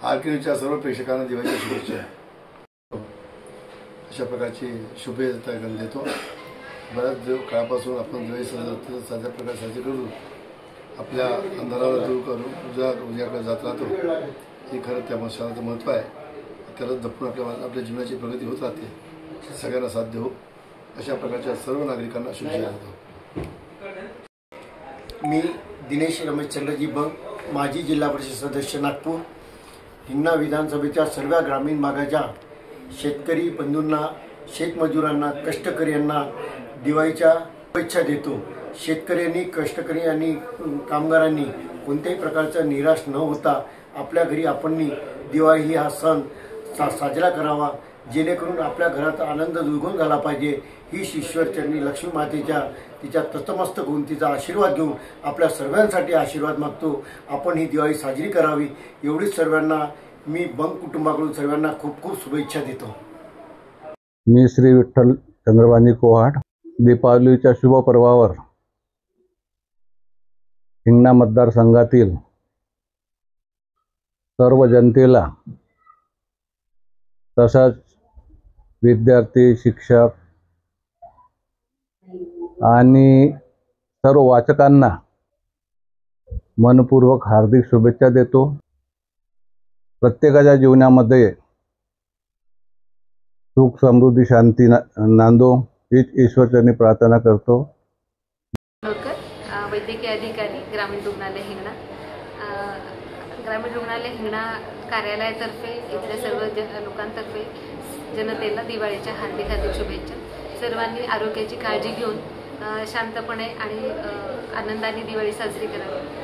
आरकेच्या सर्व प्रेक्षकांना दिवाळीच्या शुभेच्छा। अशा प्रकारची शुभेच्छा देतो। बऱ्याच काळापासून आपण दिवाळी साध्या प्रकारे साजरी करू, आपल्या अंधाराला दूर करून उजाकडे जात राहतो। हे खरं त्या सणाचं महत्त्व आहे। त्याला जपून आपल्या जीवनाची प्रगती होत राहते। सगळ्यांना साध्य हो अशा प्रकारच्या सर्व नागरिकांना शुभेच्छा देतो। मी दिनेश रमेशचंद्रजी बंग, माजी जिल्हा परिषद सदस्य नागपूर। हिंगणा विधानसभेच्या सर्व ग्रामीण भागाच्या शेतकरी बंधूंना, शेतमजुरांना, कष्टकरी यांना दिवाळीच्या शुभेच्छा देतो। शेतकऱ्यांनी, कष्टकरी आणि कामगारांनी कोणत्याही प्रकारचा निराश न होता आपल्या घरी आपण दिवाळी हा सण साजरा करावा, जेणेकरून आपल्या घरात आनंद द्विगुण झाला पाहिजे। ही ईश्वरचरणी लक्ष्मी मातेच्या तिच्या तत्मस्तक होऊन तिचा आशीर्वाद घेऊन आपल्या सर्वांसाठी आशीर्वाद मागतो। आपण ही दिवाळी साजरी करावी एवढीच सर्वांना मी बंग कुटुंबाकडून सर्वांना खूप खूप शुभेच्छा देतो। मी श्री विठ्ठल चंद्रभानी कोहाड। दीपावलीच्या शुभ पर्वावर हिंगणा मतदारसंघातील सर्व जनतेला, तसंच विद्यार्थी, शिक्षक आणि सर्व वाचकांना मनपूर्वक हार्दिक शुभेच्छा देतो। प्रत्येकाच्या जीवनामध्ये सुख, समृद्धी, शांती नांदो हीच ईश्वरचरणी प्रार्थना करतो। वैद्यकीय अधिकारी, ग्रामीण रुग्णालय हिंगणा। ग्रामीण रुग्णालय हिंगणा कार्यालयातर्फे इथल्या सर्व लोकांतर्फे जनतेला दिवाळीच्या हार्दिक शुभेच्छा। सर्वांनी आरोग्याची काळजी घेऊन शांतपणे आणि आनंदाने दिवाळी साजरी करावी।